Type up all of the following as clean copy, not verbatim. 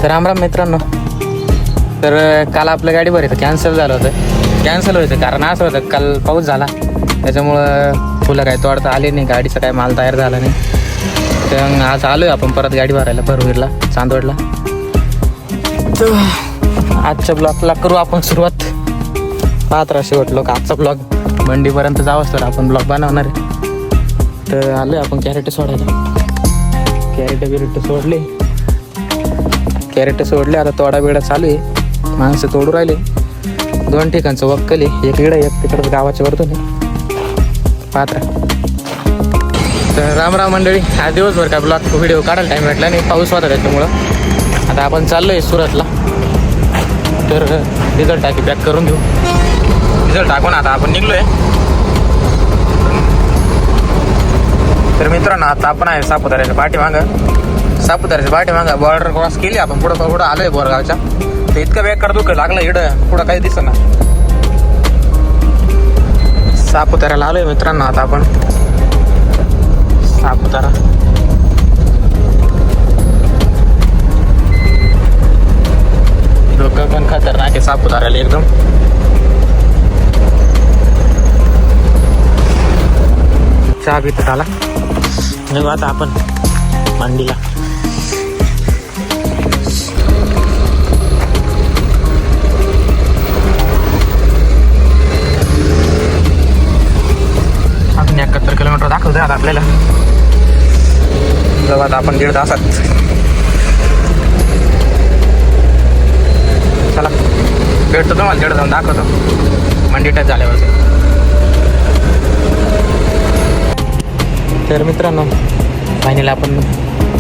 तर रामराम मित्रांनो. तर काल आपलं गाडी भरायचं कॅन्सल झालं होतं. कॅन्सल व्हायचं कारण असं होतं, काल पाऊस झाला त्याच्यामुळं फुलं काय तोडता आले नाही, गाडीचा काय माल तयार झाला नाही. तर आज आलो आहे आपण परत गाडी भरायला परवीरला, चांदवडला. तर आजच्या ब्लॉगला करू आपण सुरुवात. पाहत राहा शेवट लोक. आजचा ब्लॉग मंडीपर्यंत जावंच तर आपण ब्लॉग बनवणार आहे. तर आलो आहे आपण कॅरेट सोडायला. कॅरेट सोडले, कॅरेट सोडले. आता तोडा बिडा चालू आहे, माणसं तोडू राहिले. 2 ठिकाणचं वक्कल आहे, एक इकडं एक तिकडं गावाच्या वरतून आहे. पाहत राहा. तर रामराम मंडळी. आज दिवसभर काय ब्लॉग व्हिडिओ काढायला टाईम भेटला नाही, पाऊस होता त्याच्यामुळं. आता आपण चाललो आहे सुरतला. तर डिझेल टाकी पॅक करून घेऊ. डिझेल टाकून आता आपण निघलो आहे. तर मित्रांनो आता आपण आहे सापुताऱ्याच्या पाठीमागं बॉर्डर क्रॉस केली आपण. पुढं आलो आहे बोरगावच्या. तर इतकं बेकार दुःख लागलं इकडं, पुढं काही दिसत ना. सापुताऱ्याला आलो आहे मित्रांनो आता आपण. सापुतारा डोकं पण खतरनाक आहे सापुताऱ्याला एकदम. चहा पित आला. आता आपण मंडीला. आपण 71 किलोमीटर दाखवतोय आता आपल्याला. जवळ आता आपण 1.5 तासात. चला भेटतो तुम्हाला, 1.5 जाऊन दाखवतो मंडी टच झाल्यावर. तर मित्रांनो फायनली आपण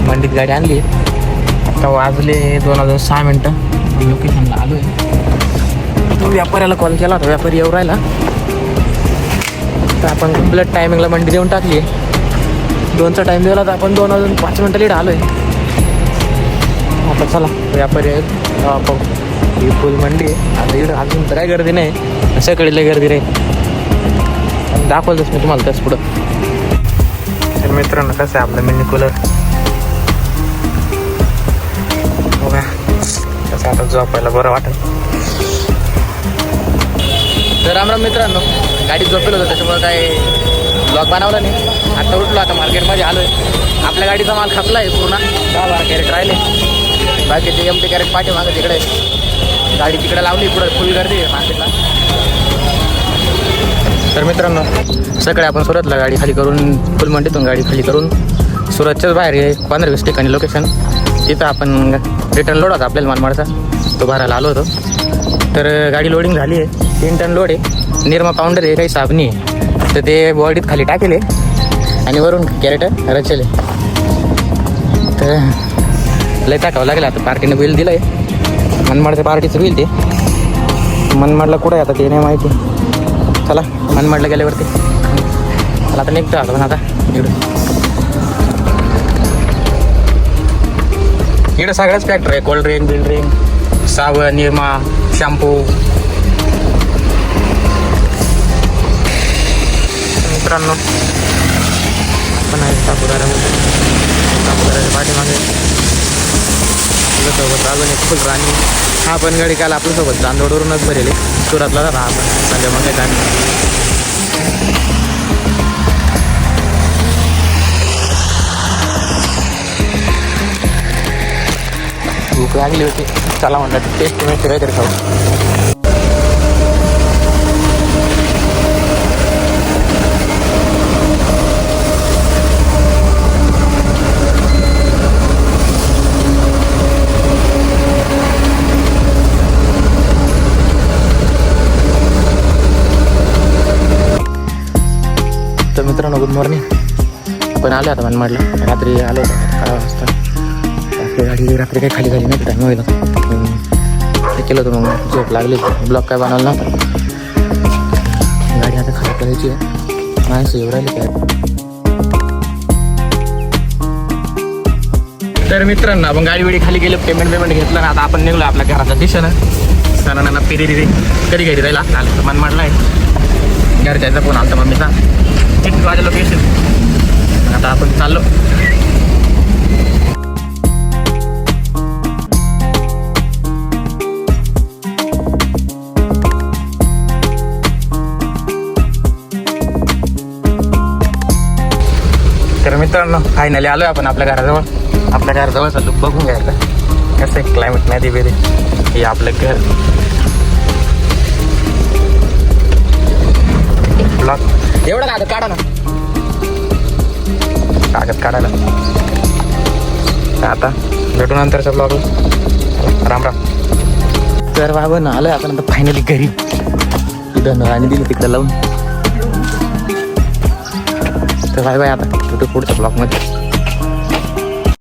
मंडीत गाडी आणली. आता वाजले 2:06. लोकेशनला आलो आहे. तो व्यापाऱ्याला कॉल केला होता, व्यापारी येऊ राहिला. तर आपण कंप्लीट टायमिंगला मंडी देऊन टाकली आहे. 2चा टाईम दिला तर आपण 2:05 लेट आलो आहे. आता चला व्यापारी आहेत पाहू. ही फुल मंडी आहे. आता इकडं अजून तर काय गर्दी नाही, सकाळीला गर्दी राहील. दाखवलंच मी तुम्हाला त्याच पुढं. तर मित्रांनो कसं आहे आपलं मिनी कूलर बघा. कसं आता झोपायला बरं वाटेल. तर रामराम मित्रांनो. गाडीत झोपेल होतं त्याच्यामुळे काय ब्लॉग बनवला नाही. आता उठलो, आता मार्केटमध्ये आलो आहे. आपल्या गाडीचा माल खपला आहे पूर्ण. 10-12 कॅरेट राहिले. बाकीचे एमटी कॅरेट पाठीमागं तिकडे गाडी तिकडे लावली. पुढे फुल गर्दी आहे मार्केटला. तर मित्रांनो सकाळी आपण सुरतला गाडी खाली करून, फुल मंडीतून गाडी खाली करून सुरतच्याच बाहेर आहे 15-20 ठिकाणी लोकेशन. तिथं आपण रिटर्न लोड होता आपल्याला मनमाडचा, तो भरायला आलो होतो. तर गाडी लोडिंग झाली आहे. 3 टन लोड आहे. निरमा पावडर आहे, काही साबणी आहे. तर ते बॉडीत खाली टाकेले आणि वरून कॅरेट रचेले. तर लय टाकावं लागेल. आता पार्टीनं बिल दिलं आहे, मनमाडच्या पार्टीचं बिल. ते मनमाडला कुठं आहे आता ते नाही माहिती. चला मनमाडला गेल्यावरती चला आता निघतो आता. पण आता इकडं सगळ्याच फॅक्टरी आहे. कोल्ड्रिंक, बिल्ड्रिंक, साबण, निरमा, शॅम्पू. मित्रांनो पण आहे सापुताऱ्यामध्ये. सापुताऱ्याच्या पाठीमागे आपल्यासोबत अजून एक फुल राणी. हा पण गाडी काल आपल्यासोबत चांदवडवरूनच भरेल. सुरतला जाता आपण संध्या मग काय भूक लागली होती. चला म्हणलं टेस्ट मिळते काहीतरी खाऊ. तर मित्रांनो गुड मॉर्निंग. आपण आलो आता मनमाडला. रात्री आलो होतो 11 वाजता. गाडी रात्री काही खाली झाली नाही, टाईम होईल ते केलं होतं. मग झोप लागली. ब्लॉग काय बनवला नव्हता. गाडी आता खराब करायची आहे. माणसं येऊ राहिली काय. तर मित्रांनो आपण गाडी खाली गेलो, पेमेंट घेतलं ना. आता आपण निघलो आपल्या घराच्या दिशेनं. सणांना पिरी कधी घरी राहिला आलं तर मनमाडला आहे. घरच्याचा फोन आला तर मम्मीचा. 3 वाजे लोकेशन. आता आपण चाललो. तर मित्रांनो फायनली आलोय आपण आपल्या घराजवळ. आपल्या घराजवळचा लुक बघून घ्यायचा कसं आहे क्लायमेट नदी बेदी. हे आपलं घर ब्लॉक एवढं कागद काढा ना, कागद काढायला. आता भेटू नंतरच्या ब्लॉगला. राम राम. तर बाबा ना आलोय आपण आता फायनली घरी. तिथं आणि दिली तिकडं लावून. तर बाय बाय. आता भेटू पुढच्या ब्लॉगमध्ये.